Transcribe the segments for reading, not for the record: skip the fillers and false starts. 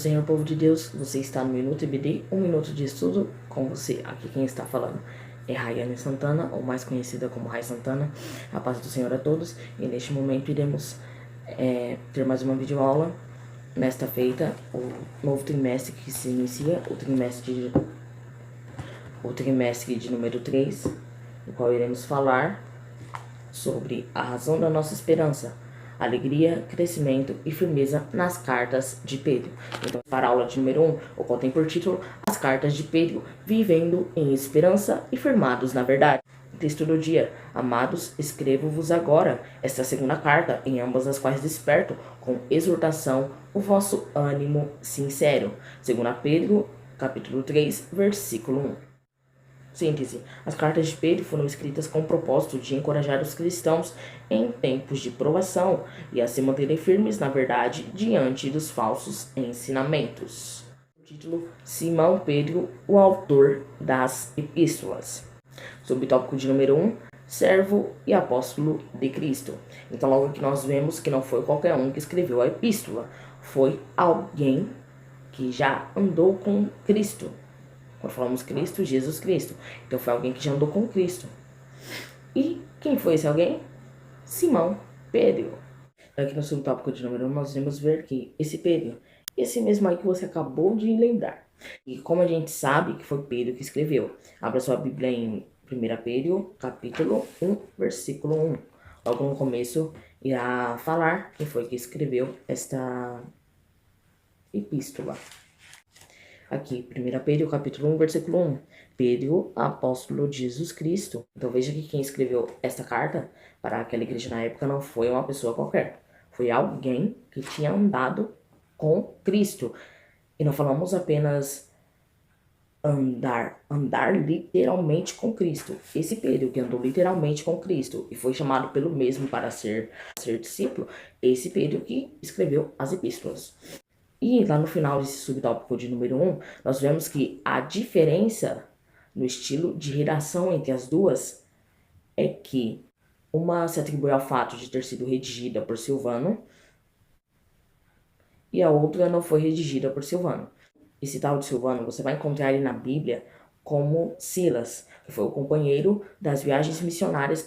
Senhor, povo de Deus, você está no Minuto IBD, um minuto de estudo com você. Aqui quem está falando é Rayane Santana, ou mais conhecida como Ray Santana. A paz do Senhor a todos. E neste momento iremos ter mais uma videoaula. Nesta feita, o novo trimestre que se inicia, o trimestre de número 3, no qual iremos falar sobre a razão da nossa esperança, alegria, crescimento e firmeza nas cartas de Pedro. Então, para a aula de número 1, o qual tem por título As Cartas de Pedro, vivendo em esperança e firmados na verdade. Texto do dia: Amados, escrevo-vos agora esta segunda carta, em ambas as quais desperto, com exortação, o vosso ânimo sincero. 2 Pedro, capítulo 3, versículo 1. Síntese: as cartas de Pedro foram escritas com o propósito de encorajar os cristãos em tempos de provação e a se manterem firmes na verdade diante dos falsos ensinamentos. O título: Simão Pedro, o autor das epístolas. Subtópico de número 1: servo e apóstolo de Cristo. Então, logo que nós vemos que não foi qualquer um que escreveu a epístola, foi alguém que já andou com Cristo. Quando falamos Cristo, Jesus Cristo. Então foi alguém que já andou com Cristo. E quem foi esse alguém? Simão Pedro. Aqui no subtópico de número 1 nós vamos ver que esse Pedro, esse mesmo aí que você acabou de lembrar. E como a gente sabe que foi Pedro que escreveu, abra sua Bíblia em 1 Pedro, capítulo 1, versículo 1. Logo no começo irá falar quem foi que escreveu esta epístola. Aqui, 1 Pedro, capítulo 1, versículo 1. Pedro, apóstolo de Jesus Cristo. Então veja que quem escreveu esta carta para aquela igreja na época não foi uma pessoa qualquer. Foi alguém que tinha andado com Cristo. E não falamos apenas andar literalmente com Cristo. Esse Pedro que andou literalmente com Cristo e foi chamado pelo mesmo para ser discípulo, esse Pedro que escreveu as epístolas. E lá no final desse subtópico de número 1, nós vemos que a diferença no estilo de redação entre as duas é que uma se atribui ao fato de ter sido redigida por Silvano e a outra não foi redigida por Silvano. Esse tal de Silvano você vai encontrar ele na Bíblia como Silas, que foi o companheiro das viagens missionárias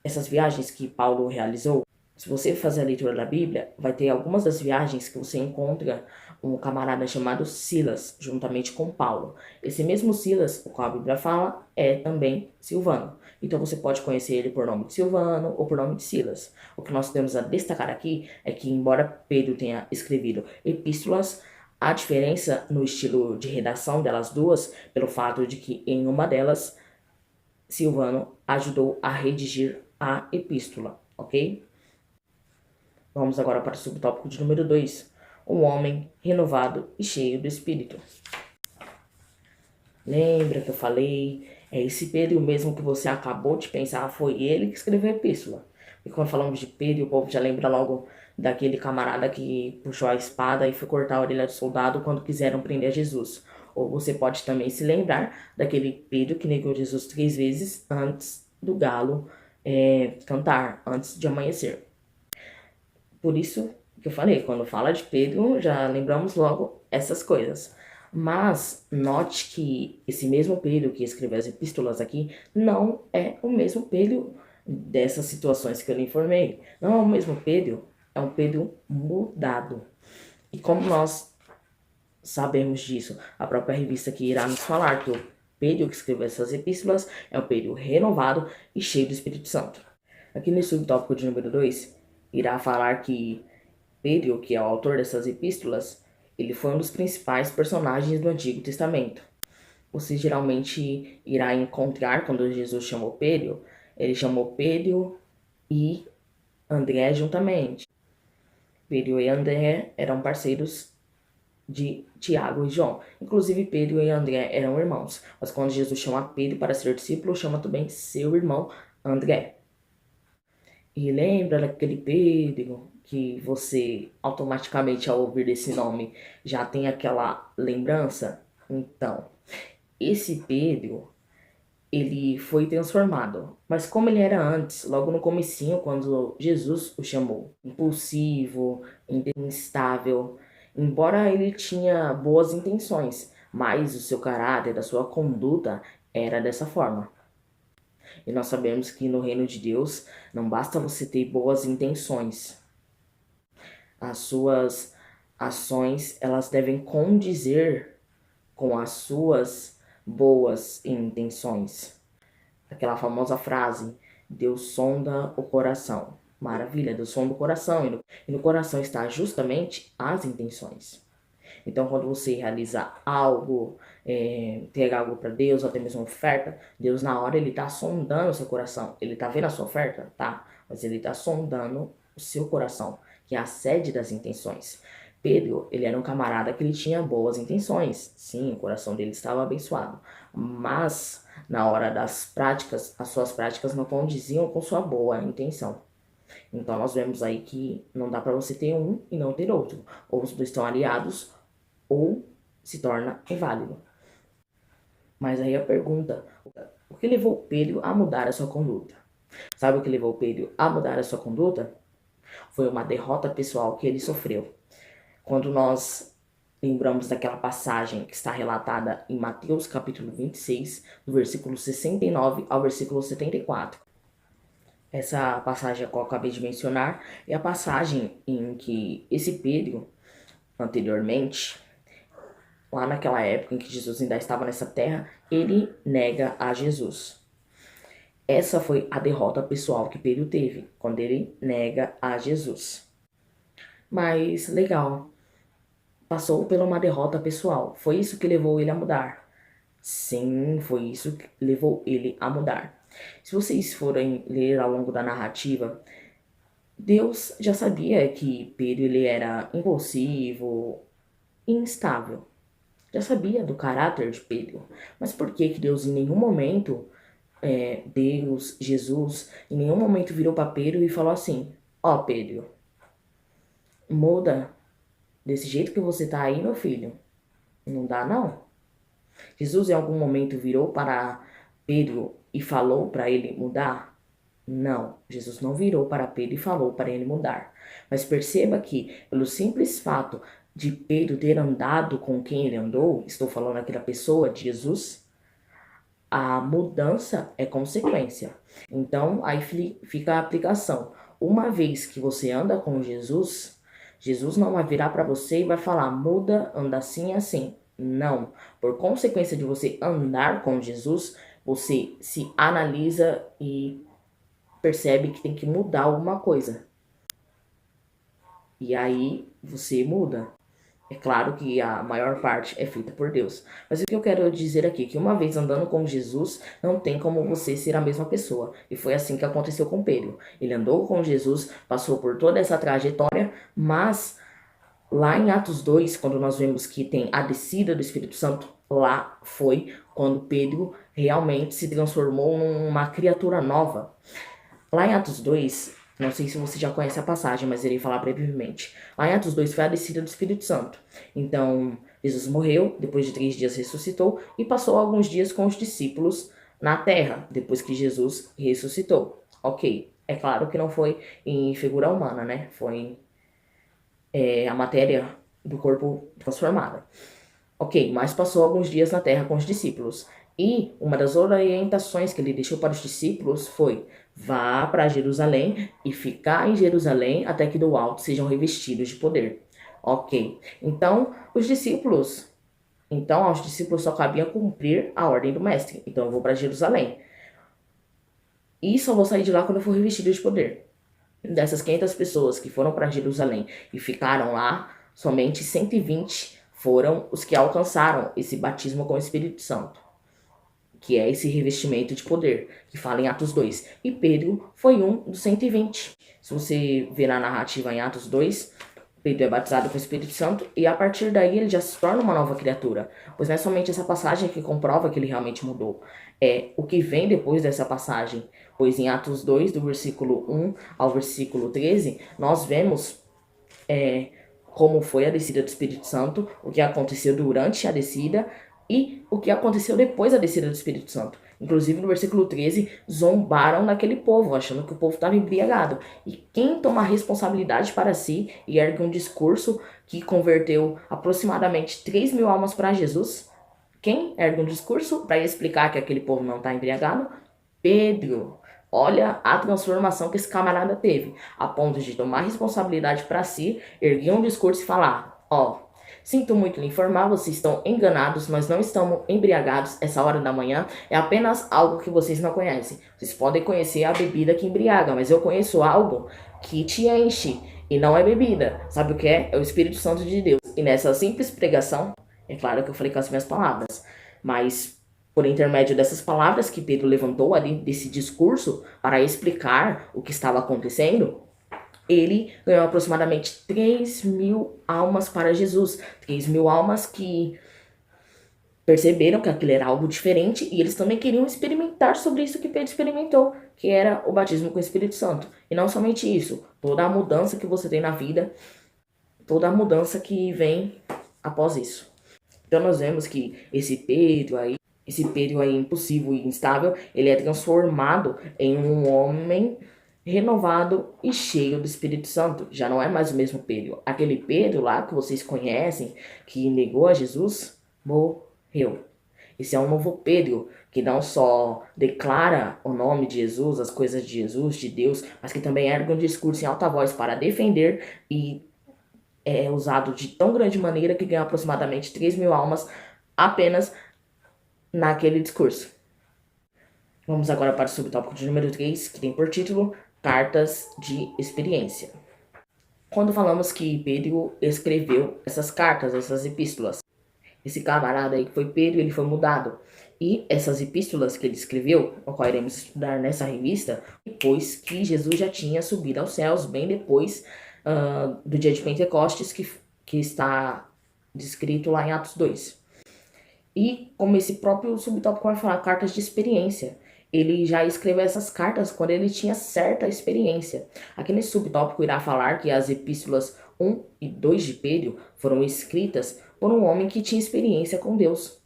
essas viagens que Paulo realizou. Se você fazer a leitura da Bíblia, vai ter algumas das viagens que você encontra um camarada chamado Silas, juntamente com Paulo. Esse mesmo Silas, o qual a Bíblia fala, é também Silvano. Então você pode conhecer ele por nome de Silvano ou por nome de Silas. O que nós temos a destacar aqui é que, embora Pedro tenha escrevido epístolas, há diferença no estilo de redação delas duas, pelo fato de que em uma delas, Silvano ajudou a redigir a epístola, ok? Vamos agora para o subtópico de número 2. Um homem renovado e cheio do Espírito. Lembra que eu falei? É esse Pedro mesmo que você acabou de pensar, foi ele que escreveu a epístola. E quando falamos de Pedro, o povo já lembra logo daquele camarada que puxou a espada e foi cortar a orelha do soldado quando quiseram prender Jesus. Ou você pode também se lembrar daquele Pedro que negou Jesus 3 vezes antes do galo cantar, antes de amanhecer. Por isso que eu falei, quando fala de Pedro, já lembramos logo essas coisas. Mas note que esse mesmo Pedro que escreveu as epístolas aqui não é o mesmo Pedro dessas situações que eu lhe informei. Não é o mesmo Pedro, é um Pedro mudado. E como nós sabemos disso, a própria revista que irá nos falar que o Pedro que escreveu essas epístolas é um Pedro renovado e cheio do Espírito Santo. Aqui no subtópico de número 2, irá falar que Pedro, que é o autor dessas epístolas, ele foi um dos principais personagens do Antigo Testamento. Você geralmente irá encontrar, quando Jesus chamou Pedro, ele chamou Pedro e André juntamente. Pedro e André eram parceiros de Tiago e João. Inclusive, Pedro e André eram irmãos. Mas quando Jesus chama Pedro para ser discípulo, chama também seu irmão André. E lembra daquele Pedro que você automaticamente ao ouvir esse nome já tem aquela lembrança? Então, esse Pedro, ele foi transformado. Mas como ele era antes, logo no comecinho, quando Jesus o chamou, impulsivo, instável, embora ele tinha boas intenções, mas o seu caráter, a sua conduta era dessa forma. E nós sabemos que no reino de Deus não basta você ter boas intenções. As suas ações, elas devem condizer com as suas boas intenções. Aquela famosa frase, Deus sonda o coração. Maravilha, Deus sonda o coração. E no coração está justamente as intenções. Então, quando você realiza algo, entrega algo para Deus, ou até mesmo uma oferta, Deus na hora ele está sondando o seu coração. Ele está vendo a sua oferta? Tá. Mas ele está sondando o seu coração, que é a sede das intenções. Pedro, ele era um camarada que ele tinha boas intenções. Sim, o coração dele estava abençoado. Mas, na hora das práticas, as suas práticas não condiziam com sua boa intenção. Então, nós vemos aí que não dá para você ter um e não ter outro. Ou os dois estão aliados, ou se torna inválido. Mas aí a pergunta, o que levou Pedro a mudar a sua conduta? Sabe o que levou Pedro a mudar a sua conduta? Foi uma derrota pessoal que ele sofreu. Quando nós lembramos daquela passagem que está relatada em Mateus capítulo 26, do versículo 69 ao versículo 74. Essa passagem que eu acabei de mencionar é a passagem em que esse Pedro, anteriormente, lá naquela época em que Jesus ainda estava nessa terra, ele nega a Jesus. Essa foi a derrota pessoal que Pedro teve, quando ele nega a Jesus. Mas, legal, passou por uma derrota pessoal. Foi isso que levou ele a mudar? Sim, foi isso que levou ele a mudar. Se vocês forem ler ao longo da narrativa, Deus já sabia que Pedro ele era impulsivo, instável. Já sabia do caráter de Pedro. Mas por que Deus em nenhum momento, Deus, Jesus, em nenhum momento virou para Pedro e falou assim, ó Pedro, muda desse jeito que você tá aí, meu filho. Não dá não. Jesus em algum momento virou para Pedro e falou para ele mudar? Não, Jesus não virou para Pedro e falou para ele mudar. Mas perceba que, pelo simples fato de Pedro ter andado com quem ele andou, estou falando aqui da pessoa de Jesus, a mudança é consequência. Então, aí fica a aplicação. Uma vez que você anda com Jesus, Jesus não vai virar para você e vai falar, muda, anda assim e assim. Não. Por consequência de você andar com Jesus, você se analisa e percebe que tem que mudar alguma coisa. E aí você muda. É claro que a maior parte é feita por Deus. Mas o que eu quero dizer aqui é que uma vez andando com Jesus, não tem como você ser a mesma pessoa. E foi assim que aconteceu com Pedro. Ele andou com Jesus, passou por toda essa trajetória, mas lá em Atos 2, quando nós vemos que tem a descida do Espírito Santo, lá foi quando Pedro realmente se transformou numa criatura nova. Lá em Atos 2, não sei se você já conhece a passagem, mas irei falar brevemente. Lá em Atos 2 foi a descida do Espírito Santo. Então, Jesus morreu, depois de 3 dias ressuscitou e passou alguns dias com os discípulos na terra, depois que Jesus ressuscitou. Ok, é claro que não foi em figura humana, né? Foi a matéria do corpo transformada. Ok, mas passou alguns dias na terra com os discípulos. E uma das orientações que ele deixou para os discípulos foi: vá para Jerusalém e ficar em Jerusalém até que do alto sejam revestidos de poder. Ok, então aos discípulos só cabia cumprir a ordem do mestre. Então eu vou para Jerusalém. E só vou sair de lá quando eu for revestido de poder. Dessas 500 pessoas que foram para Jerusalém e ficaram lá, somente 120 foram os que alcançaram esse batismo com o Espírito Santo, que é esse revestimento de poder, que fala em Atos 2. E Pedro foi um dos 120. Se você ver na narrativa em Atos 2, Pedro é batizado com o Espírito Santo e a partir daí ele já se torna uma nova criatura. Pois não é somente essa passagem que comprova que ele realmente mudou. É o que vem depois dessa passagem. Pois em Atos 2, do versículo 1 ao versículo 13, nós vemos como foi a descida do Espírito Santo, o que aconteceu durante a descida e o que aconteceu depois da descida do Espírito Santo. Inclusive, no versículo 13, zombaram daquele povo, achando que o povo estava embriagado. E quem toma a responsabilidade para si e ergue um discurso que converteu aproximadamente 3.000 almas para Jesus? Quem ergue um discurso para explicar que aquele povo não está embriagado? Pedro. Olha a transformação que esse camarada teve, a ponto de tomar responsabilidade para si, erguer um discurso e falar: ó, sinto muito lhe informar, vocês estão enganados, nós não estamos embriagados essa hora da manhã, é apenas algo que vocês não conhecem. Vocês podem conhecer a bebida que embriaga, mas eu conheço algo que te enche, e não é bebida. Sabe o que é? É o Espírito Santo de Deus. E nessa simples pregação, é claro que eu falei com as minhas palavras, mas por intermédio dessas palavras que Pedro levantou ali, desse discurso, para explicar o que estava acontecendo, ele ganhou aproximadamente 3.000 almas para Jesus. 3.000 almas que perceberam que aquilo era algo diferente e eles também queriam experimentar sobre isso que Pedro experimentou, que era o batismo com o Espírito Santo. E não somente isso, toda a mudança que você tem na vida, toda a mudança que vem após isso. Então nós vemos que esse Pedro aí impulsivo e instável, ele é transformado em um homem renovado e cheio do Espírito Santo. Já não é mais o mesmo Pedro. Aquele Pedro lá que vocês conhecem, que negou a Jesus, morreu. Esse é um novo Pedro, que não só declara o nome de Jesus, as coisas de Jesus, de Deus, mas que também ergue um discurso em alta voz para defender e é usado de tão grande maneira que ganha aproximadamente 3.000 almas apenas naquele discurso. Vamos agora para o subtópico de número 3, que tem por título Cartas de Experiência. Quando falamos que Pedro escreveu essas cartas, essas epístolas, esse camarada aí que foi Pedro, ele foi mudado. E essas epístolas que ele escreveu, o qual iremos estudar nessa revista, depois que Jesus já tinha subido aos céus, bem depois do dia de Pentecostes, que está descrito lá em Atos 2. E como esse próprio subtópico vai falar, cartas de experiência. Ele já escreveu essas cartas quando ele tinha certa experiência. Aqui nesse subtópico irá falar que as epístolas 1 e 2 de Pedro foram escritas por um homem que tinha experiência com Deus.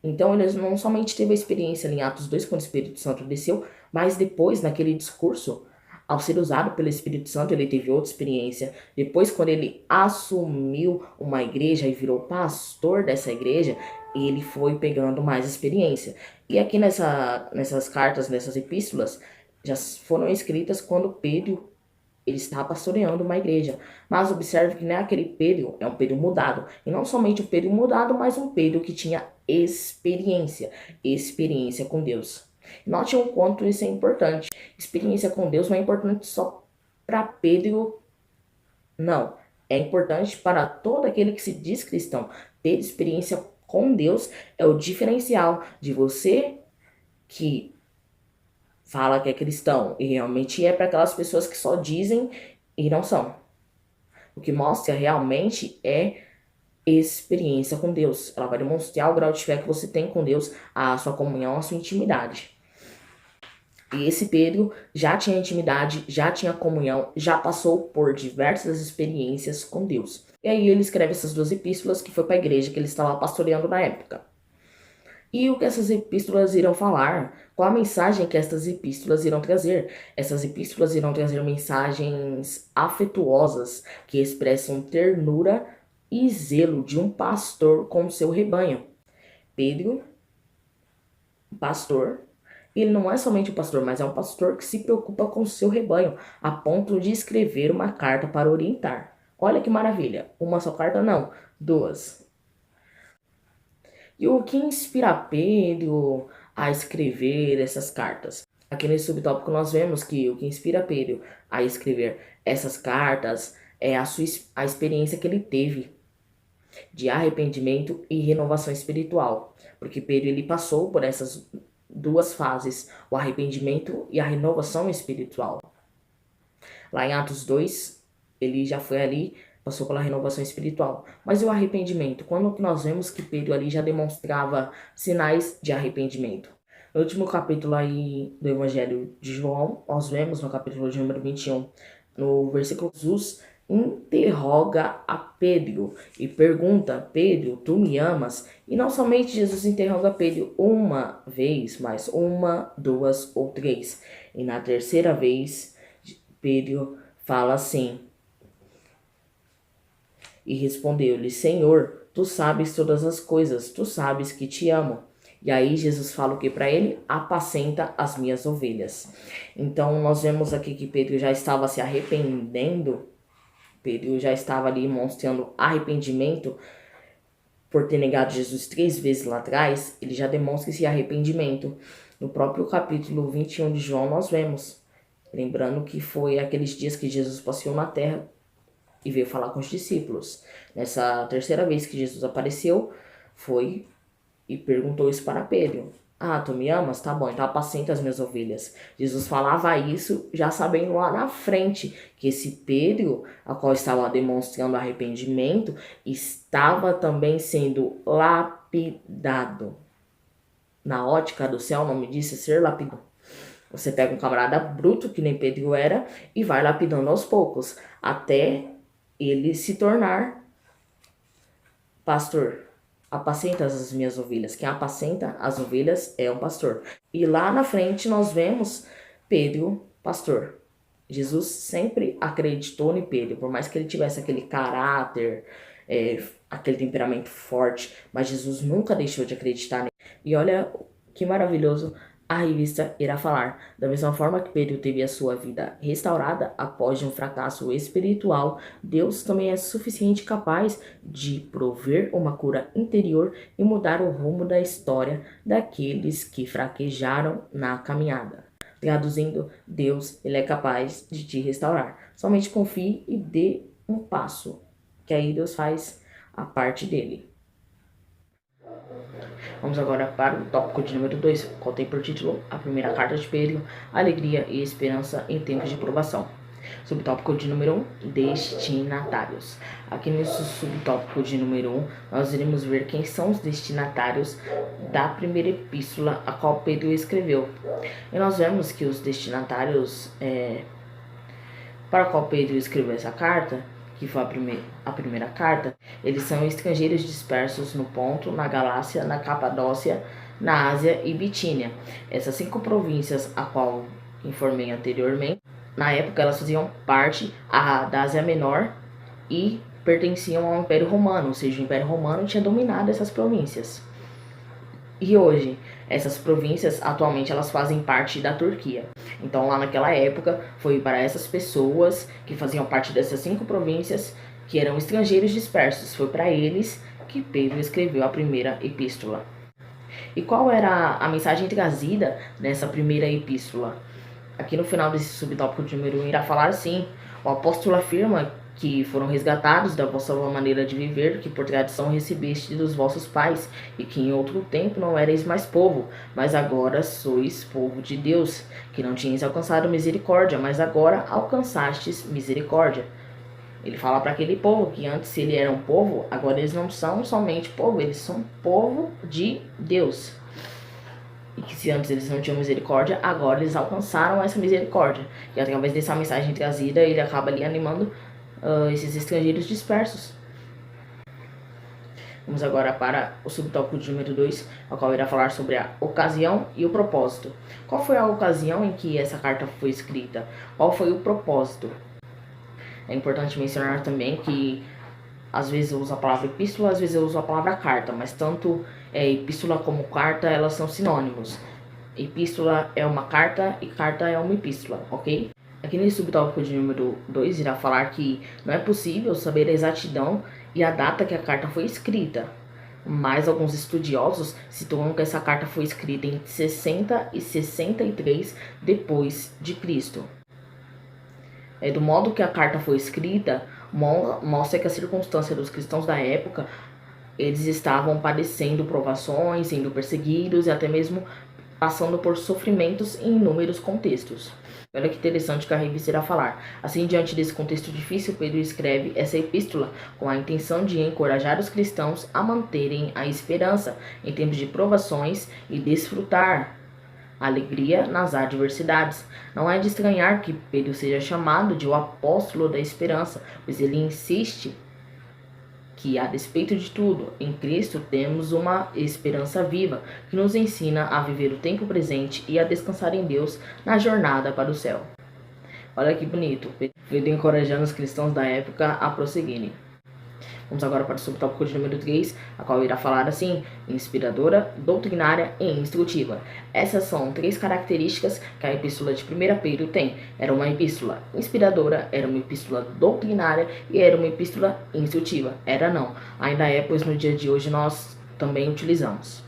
Então ele não somente teve a experiência ali em Atos 2, quando o Espírito Santo desceu, mas depois, naquele discurso, ao ser usado pelo Espírito Santo, ele teve outra experiência. Depois, quando ele assumiu uma igreja e virou pastor dessa igreja, ele foi pegando mais experiência. E aqui nessas cartas, nessas epístolas, já foram escritas quando Pedro ele está pastoreando uma igreja. Mas observe que não é aquele Pedro, é um Pedro mudado. E não somente um Pedro mudado, mas um Pedro que tinha experiência com Deus. Note o quanto isso é importante. Experiência com Deus não é importante só para Pedro, não. É importante para todo aquele que se diz cristão. Ter experiência com Deus é o diferencial de você que fala que é cristão e realmente é para aquelas pessoas que só dizem e não são. O que mostra realmente é experiência com Deus. Ela vai demonstrar o grau de fé que você tem com Deus, a sua comunhão, a sua intimidade. E esse Pedro já tinha intimidade, já tinha comunhão, já passou por diversas experiências com Deus. E aí ele escreve essas duas epístolas que foi para a igreja que ele estava pastoreando na época. E o que essas epístolas irão falar? Qual a mensagem que essas epístolas irão trazer? Essas epístolas irão trazer mensagens afetuosas que expressam ternura e zelo de um pastor com o seu rebanho. Pedro, pastor, ele não é somente um pastor, mas é um pastor que se preocupa com o seu rebanho, a ponto de escrever uma carta para orientar. Olha que maravilha! Uma só carta não, duas. E o que inspira Pedro a escrever essas cartas? Aqui nesse subtópico nós vemos que o que inspira Pedro a escrever essas cartas é a experiência que ele teve de arrependimento e renovação espiritual. Porque Pedro ele passou por essas duas fases, o arrependimento e a renovação espiritual. Lá em Atos 2, ele já foi ali, passou pela renovação espiritual. Mas e o arrependimento? Quando que nós vemos que Pedro ali já demonstrava sinais de arrependimento? No último capítulo aí do Evangelho de João, nós vemos no capítulo de número 21, no versículo, Jesus interroga a Pedro e pergunta: Pedro, tu me amas? E não somente Jesus interroga Pedro uma vez, mas uma, duas ou três. E na terceira vez, Pedro fala assim: e respondeu-lhe: Senhor, tu sabes todas as coisas, tu sabes que te amo. E aí Jesus fala o que para ele? Apacenta as minhas ovelhas. Então nós vemos aqui que Pedro já estava se arrependendo. Pedro já estava ali mostrando arrependimento por ter negado Jesus 3 vezes lá atrás. Ele já demonstra esse arrependimento. No próprio capítulo 21 de João nós vemos. Lembrando que foi aqueles dias que Jesus passeou na terra e veio falar com os discípulos. Nessa terceira vez que Jesus apareceu, foi e perguntou isso para Pedro. Ah, tu me amas? Tá bom, então apacenta as minhas ovelhas. Jesus falava isso já sabendo lá na frente que esse Pedro, a qual estava demonstrando arrependimento, estava também sendo lapidado. Na ótica do céu, o nome disso é ser lapidado. Você pega um camarada bruto, que nem Pedro era, e vai lapidando aos poucos, até ele se tornar pastor. Apacenta as minhas ovelhas. Quem apacenta as ovelhas é um pastor. E lá na frente nós vemos Pedro, pastor. Jesus sempre acreditou em Pedro, por mais que ele tivesse aquele caráter, aquele temperamento forte, mas Jesus nunca deixou de acreditar nele. E olha que maravilhoso a revista irá falar. Da mesma forma que Pedro teve a sua vida restaurada após um fracasso espiritual, Deus também é suficiente capaz de prover uma cura interior e mudar o rumo da história daqueles que fraquejaram na caminhada. Traduzindo, Deus, ele é capaz de te restaurar. Somente confie e dê um passo, que aí Deus faz a parte dele. Vamos agora para o tópico de número 2, qual tem por título A Primeira Carta de Pedro, Alegria e Esperança em Tempos de Provação. Subtópico de número 1, destinatários. Aqui nesse subtópico de número 1, nós iremos ver quem são os destinatários da primeira epístola a qual Pedro escreveu. E nós vemos que os destinatários para a qual Pedro escreveu essa carta, que foi a primeira carta, eles são estrangeiros dispersos no Ponto, na Galácia, na Capadócia, na Ásia e Bitínia. Essas 5 províncias a qual informei anteriormente, na época elas faziam parte da Ásia Menor e pertenciam ao Império Romano, ou seja, o Império Romano tinha dominado essas províncias. E hoje, essas províncias, atualmente, elas fazem parte da Turquia. Então, lá naquela época, foi para essas pessoas que faziam parte dessas 5 províncias, que eram estrangeiros dispersos, foi para eles que Pedro escreveu a primeira epístola. E qual era a mensagem trazida nessa primeira epístola? Aqui no final desse subtópico de número 1 irá falar assim: o apóstolo afirma que foram resgatados da vossa maneira de viver, que por tradição recebeste dos vossos pais, e que em outro tempo não erais mais povo, mas agora sois povo de Deus, que não tinhais alcançado misericórdia, mas agora alcançastes misericórdia. Ele fala para aquele povo que antes ele era um povo, agora eles não são somente povo, eles são povo de Deus. E que se antes eles não tinham misericórdia, agora eles alcançaram essa misericórdia. E através dessa mensagem trazida, ele acaba ali animando esses estrangeiros dispersos. Vamos agora para o subtópico de número 2, ao qual irá falar sobre a ocasião e o propósito. Qual foi a ocasião em que essa carta foi escrita? Qual foi o propósito? É importante mencionar também que às vezes eu uso a palavra epístola, às vezes eu uso a palavra carta, mas tanto epístola como carta, elas são sinônimos. Epístola é uma carta e carta é uma epístola, ok? Aqui nesse subtópico de número 2 irá falar que não é possível saber a exatidão e a data que a carta foi escrita, mas alguns estudiosos situam que essa carta foi escrita em 60 e 63 depois de Cristo. Do modo que a carta foi escrita, mostra que a circunstância dos cristãos da época, eles estavam padecendo provações, sendo perseguidos e até mesmo passando por sofrimentos em inúmeros contextos. Olha que interessante que a revista irá falar. Assim, diante desse contexto difícil, Pedro escreve essa epístola com a intenção de encorajar os cristãos a manterem a esperança em tempos de provações e desfrutar alegria nas adversidades. Não é de estranhar que Pedro seja chamado de o apóstolo da esperança, pois ele insiste que, a despeito de tudo, em Cristo temos uma esperança viva, que nos ensina a viver o tempo presente e a descansar em Deus na jornada para o céu. Olha que bonito, Pedro encorajando os cristãos da época a prosseguirem. Vamos agora para o subtópico de número 3, a qual irá falar assim: inspiradora, doutrinária e instrutiva. Essas são 3 características que a epístola de 1 Pedro tem. Era uma epístola inspiradora, era uma epístola doutrinária e era uma epístola instrutiva. Era não, ainda é, pois no dia de hoje nós também utilizamos.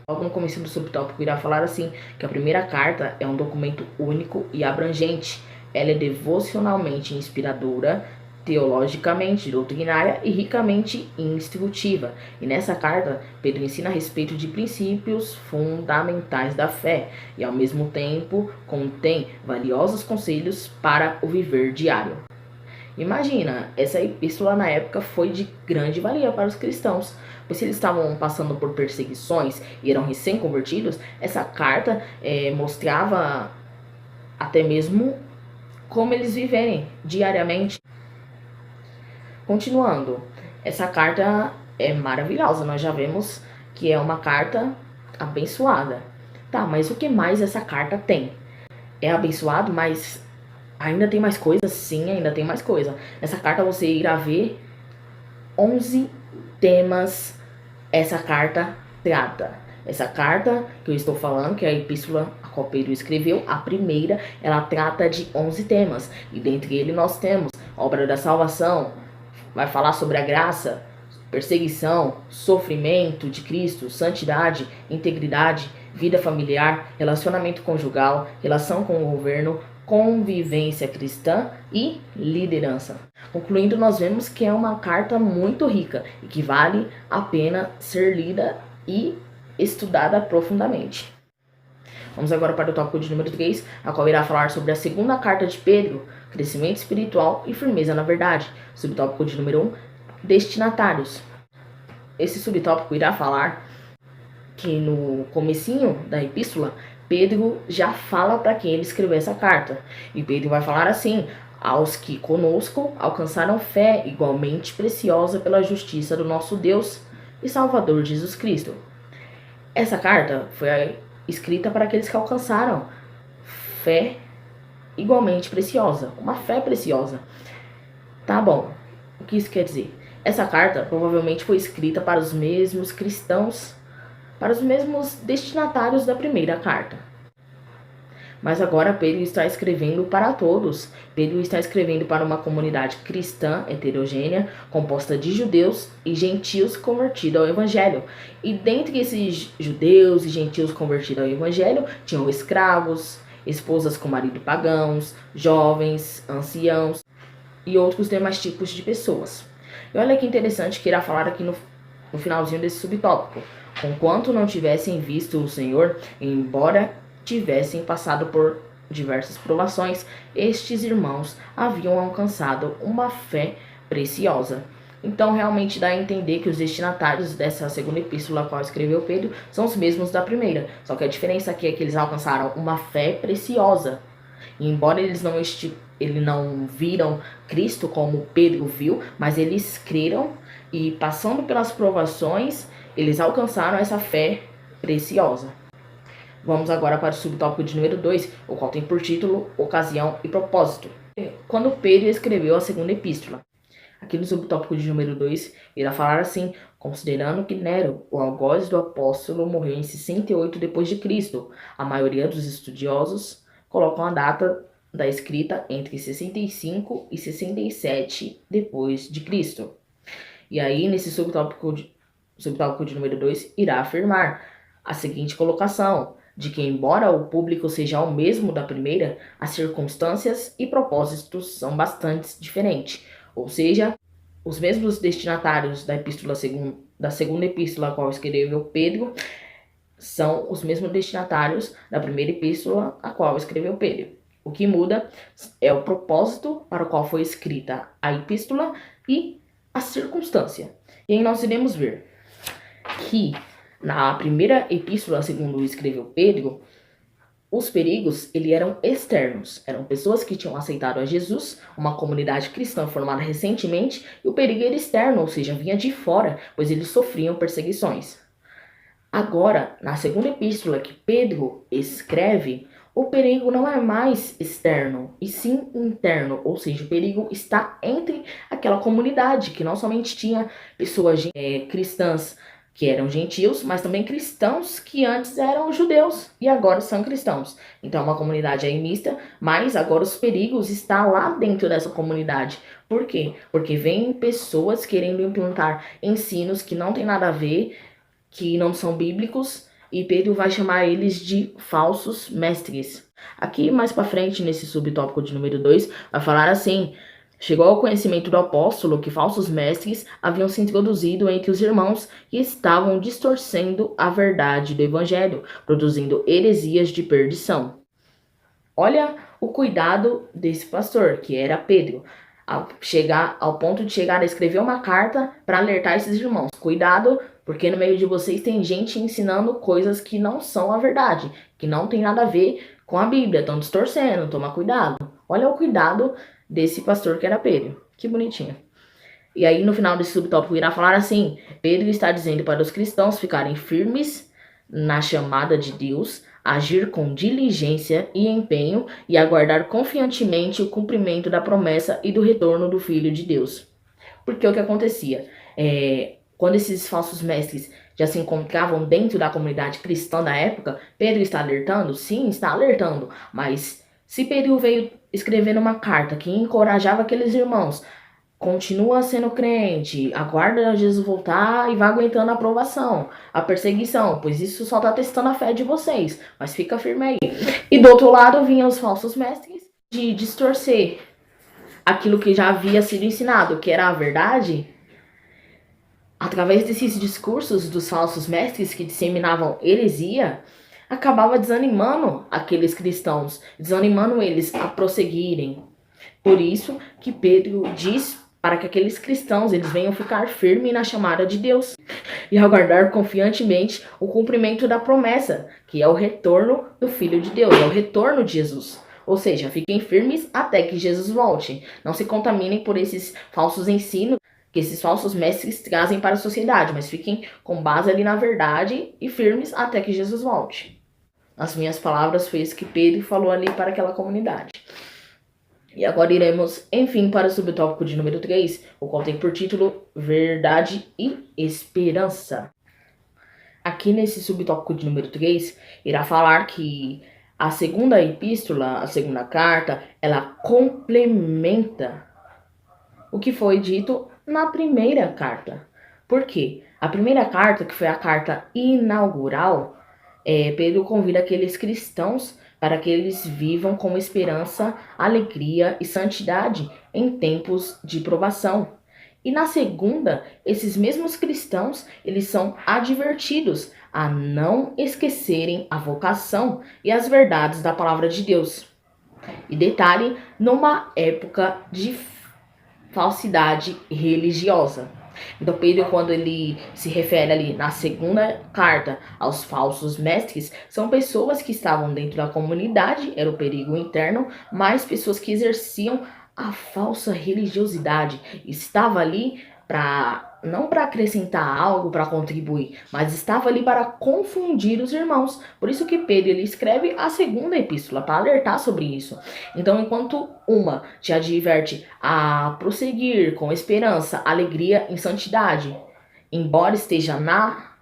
Logo no começo do subtópico irá falar assim, que a primeira carta é um documento único e abrangente. Ela é devocionalmente inspiradora, teologicamente doutrinária e ricamente instrutiva. E nessa carta, Pedro ensina a respeito de princípios fundamentais da fé e, ao mesmo tempo, contém valiosos conselhos para o viver diário. Imagina, essa epístola na época foi de grande valia para os cristãos, pois se eles estavam passando por perseguições e eram recém-convertidos, essa carta mostrava até mesmo como eles viverem diariamente. Continuando, essa carta é maravilhosa, nós já vemos que é uma carta abençoada. Tá, mas o que mais essa carta tem? É abençoado, mas ainda tem mais coisa? Sim, ainda tem mais coisa. Nessa carta você irá ver 11 temas essa carta trata. Essa carta que eu estou falando, que é a epístola a qual Pedro escreveu, a primeira, ela trata de 11 temas. E dentre eles nós temos a obra da salvação, vai falar sobre a graça, perseguição, sofrimento de Cristo, santidade, integridade, vida familiar, relacionamento conjugal, relação com o governo, convivência cristã e liderança. Concluindo, nós vemos que é uma carta muito rica e que vale a pena ser lida e estudada profundamente. Vamos agora para o tópico de número 3, a qual irá falar sobre a segunda carta de Pedro, crescimento espiritual e firmeza na verdade. Subtópico de número 1, destinatários. Esse subtópico irá falar que no comecinho da epístola, Pedro já fala para quem ele escreveu essa carta. E Pedro vai falar assim: aos que conosco alcançaram fé igualmente preciosa pela justiça do nosso Deus e Salvador Jesus Cristo. Essa carta foi escrita para aqueles que alcançaram fé igualmente preciosa, uma fé preciosa. Tá bom, o que isso quer dizer? Essa carta provavelmente foi escrita para os mesmos cristãos, para os mesmos destinatários da primeira carta. Mas agora Pedro está escrevendo para todos. Pedro está escrevendo para uma comunidade cristã heterogênea, composta de judeus e gentios convertidos ao evangelho. E dentre esses judeus e gentios convertidos ao evangelho, tinham escravos, esposas com marido pagãos, jovens, anciãos e outros demais tipos de pessoas. E olha que interessante que irá falar aqui no finalzinho desse subtópico. Conquanto não tivessem visto o Senhor, embora tivessem passado por diversas provações, estes irmãos haviam alcançado uma fé preciosa. Então realmente dá a entender que os destinatários dessa segunda epístola a qual escreveu Pedro são os mesmos da primeira, só que a diferença aqui é que eles alcançaram uma fé preciosa. E embora eles não viram Cristo como Pedro viu, mas eles creram e, passando pelas provações, eles alcançaram essa fé preciosa. Vamos agora para o subtópico de número 2, o qual tem por título Ocasião e Propósito. Quando Pedro escreveu a segunda epístola. Aqui no subtópico de número 2, irá falar assim: considerando que Nero, o algoz do apóstolo, morreu em 68 depois de Cristo, a maioria dos estudiosos colocam a data da escrita entre 65 e 67 depois de Cristo. E aí, nesse subtópico de número 2, irá afirmar a seguinte colocação: de que, embora o público seja o mesmo da primeira, as circunstâncias e propósitos são bastante diferentes. Ou seja, os mesmos destinatários da segunda epístola a qual escreveu Pedro são os mesmos destinatários da primeira epístola a qual escreveu Pedro. O que muda é o propósito para o qual foi escrita a epístola e a circunstância. E aí nós iremos ver que na primeira epístola, segundo escreveu Pedro, Os perigos, eram externos, eram pessoas que tinham aceitado a Jesus, uma comunidade cristã formada recentemente, e o perigo era externo, ou seja, vinha de fora, pois eles sofriam perseguições. Agora, na segunda epístola que Pedro escreve, o perigo não é mais externo, e sim interno, ou seja, o perigo está entre aquela comunidade, que não somente tinha pessoas cristãs que eram gentios, mas também cristãos que antes eram judeus e agora são cristãos. Então é uma comunidade aí mista, mas agora os perigos estão lá dentro dessa comunidade. Por quê? Porque vem pessoas querendo implantar ensinos que não tem nada a ver, que não são bíblicos, e Pedro vai chamar eles de falsos mestres. Aqui mais para frente, nesse subtópico de número 2, vai falar assim: chegou ao conhecimento do apóstolo que falsos mestres haviam se introduzido entre os irmãos e estavam distorcendo a verdade do evangelho, produzindo heresias de perdição. Olha o cuidado desse pastor, que era Pedro, ao ponto de chegar a escrever uma carta para alertar esses irmãos. Cuidado, porque no meio de vocês tem gente ensinando coisas que não são a verdade, que não tem nada a ver com a Bíblia, estão distorcendo, toma cuidado. Olha o cuidado desse pastor que era Pedro. Que bonitinho. E aí no final desse subtópico irá falar assim: Pedro está dizendo para os cristãos ficarem firmes na chamada de Deus, agir com diligência e empenho e aguardar confiantemente o cumprimento da promessa e do retorno do Filho de Deus. Porque o que acontecia? Quando esses falsos mestres já se encontravam dentro da comunidade cristã da época, Pedro está alertando? Sim, está alertando. Mas se Pedro veio escrevendo uma carta que encorajava aqueles irmãos, continua sendo crente, aguarda Jesus voltar e vai aguentando a aprovação, a perseguição, pois isso só está testando a fé de vocês, mas fica firme aí. E do outro lado vinham os falsos mestres de distorcer aquilo que já havia sido ensinado, que era a verdade. Através desses discursos dos falsos mestres que disseminavam heresia, acabava desanimando aqueles cristãos, desanimando eles a prosseguirem. Por isso que Pedro diz para que aqueles cristãos eles venham ficar firmes na chamada de Deus e aguardar confiantemente o cumprimento da promessa, que é o retorno do Filho de Deus, é o retorno de Jesus. Ou seja, fiquem firmes até que Jesus volte. Não se contaminem por esses falsos ensinos que esses falsos mestres trazem para a sociedade, mas fiquem com base ali na verdade e firmes até que Jesus volte. As minhas palavras foi isso que Pedro falou ali para aquela comunidade. E agora iremos, enfim, para o subtópico de número 3, o qual tem por título Verdade e Esperança. Aqui nesse subtópico de número 3, irá falar que a segunda epístola, a segunda carta, ela complementa o que foi dito na primeira carta. Por quê? A primeira carta, que foi a carta inaugural, Pedro convida aqueles cristãos para que eles vivam com esperança, alegria e santidade em tempos de provação. E na segunda, esses mesmos cristãos, eles são advertidos a não esquecerem a vocação e as verdades da palavra de Deus. E detalhe, numa época de falsidade religiosa. Então Pedro, quando ele se refere ali na segunda carta aos falsos mestres, são pessoas que estavam dentro da comunidade, era o perigo interno, mas pessoas que exerciam a falsa religiosidade. Estava ali não para acrescentar algo, para contribuir, mas estava ali para confundir os irmãos. Por isso que Pedro ele escreve a segunda epístola, para alertar sobre isso. Então, enquanto uma te adverte a prosseguir com esperança, alegria e santidade, embora esteja na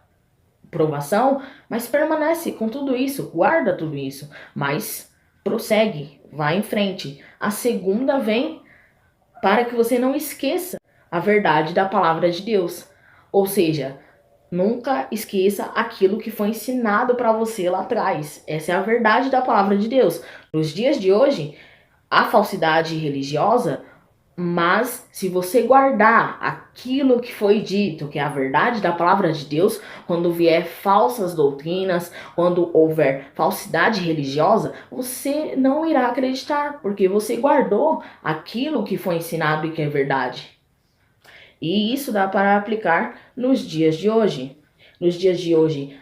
provação, mas permanece com tudo isso, guarda tudo isso, mas prossegue, vai em frente. A segunda vem para que você não esqueça a verdade da palavra de Deus. Ou seja, nunca esqueça aquilo que foi ensinado para você lá atrás. Essa é a verdade da palavra de Deus. Nos dias de hoje, há falsidade religiosa, mas se você guardar aquilo que foi dito, que é a verdade da palavra de Deus, quando vier falsas doutrinas, quando houver falsidade religiosa, você não irá acreditar, porque você guardou aquilo que foi ensinado e que é verdade. E isso dá para aplicar nos dias de hoje. Nos dias de hoje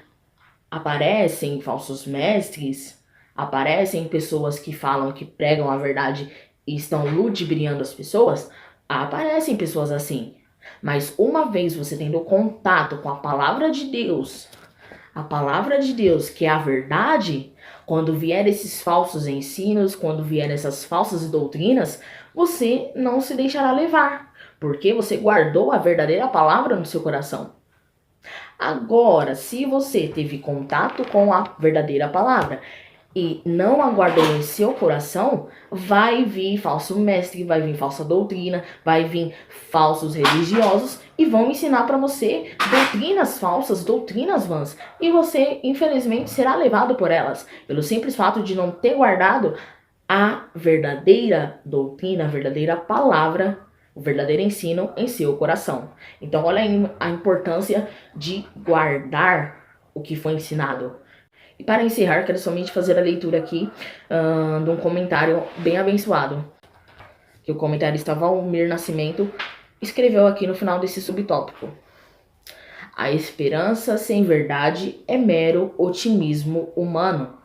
aparecem falsos mestres Aparecem pessoas que falam que pregam a verdade e estão ludibriando as pessoas? Aparecem pessoas assim. Mas uma vez você tendo contato com a palavra de Deus, que é a verdade, quando vier esses falsos ensinos, quando vier essas falsas doutrinas, você não se deixará levar, porque você guardou a verdadeira palavra no seu coração. Agora, se você teve contato com a verdadeira palavra e não aguardou em seu coração, vai vir falso mestre, vai vir falsa doutrina, vai vir falsos religiosos e vão ensinar para você doutrinas falsas, doutrinas vãs. E você, infelizmente, será levado por elas, pelo simples fato de não ter guardado a verdadeira doutrina, a verdadeira palavra, o verdadeiro ensino em seu coração. Então, olha a importância de guardar o que foi ensinado. E para encerrar, quero somente fazer a leitura aqui de um comentário bem abençoado, que o comentarista Valmir Nascimento escreveu aqui no final desse subtópico. A esperança sem verdade é mero otimismo humano,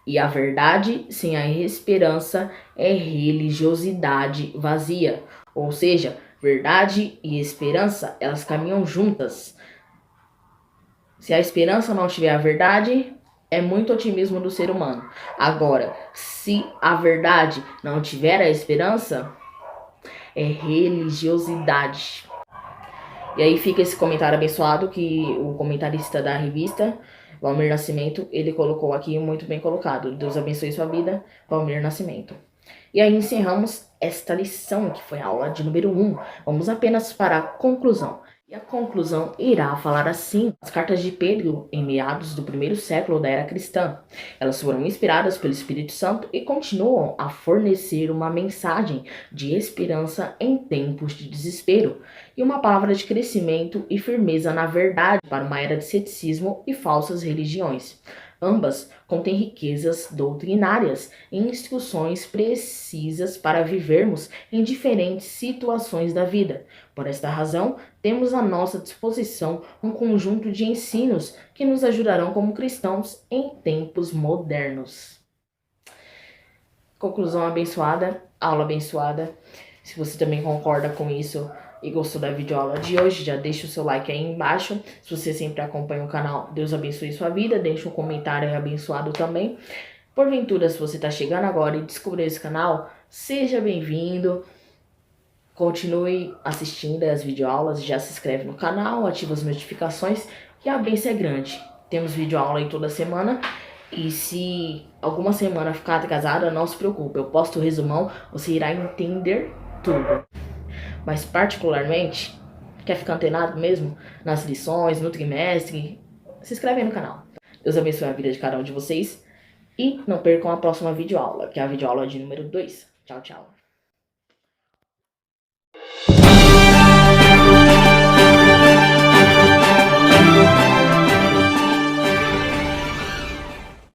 e a verdade sem a esperança é religiosidade vazia. Ou seja, verdade e esperança, elas caminham juntas. Se a esperança não tiver a verdade, é muito otimismo do ser humano. Agora, se a verdade não tiver a esperança, é religiosidade. E aí fica esse comentário abençoado que o comentarista da revista, Valmir Nascimento, ele colocou aqui muito bem colocado. Deus abençoe sua vida, Valmir Nascimento. E aí encerramos esta lição, que foi a aula de número 1. Vamos apenas para a conclusão. E a conclusão irá falar assim: as cartas de Pedro, em meados do primeiro século da era cristã, elas foram inspiradas pelo Espírito Santo e continuam a fornecer uma mensagem de esperança em tempos de desespero e uma palavra de crescimento e firmeza na verdade para uma era de ceticismo e falsas religiões. Ambas contêm riquezas doutrinárias e instruções precisas para vivermos em diferentes situações da vida. Por esta razão, temos à nossa disposição um conjunto de ensinos que nos ajudarão como cristãos em tempos modernos. Conclusão abençoada, aula abençoada. Se você também concorda com isso e gostou da videoaula de hoje, já deixa o seu like aí embaixo. Se você sempre acompanha o canal, Deus abençoe sua vida. Deixa um comentário aí abençoado também. Porventura, se você está chegando agora e descobriu esse canal, seja bem-vindo. Continue assistindo as videoaulas, já se inscreve no canal, ativa as notificações, que a bênção é grande. Temos videoaula aí toda semana. E se alguma semana ficar atrasada, não se preocupe. Eu posto o resumão, você irá entender tudo. Mas particularmente, quer ficar antenado mesmo nas lições, no trimestre, se inscreve aí no canal. Deus abençoe a vida de cada um de vocês. E não percam a próxima videoaula, que é a videoaula de número 2. Tchau, tchau.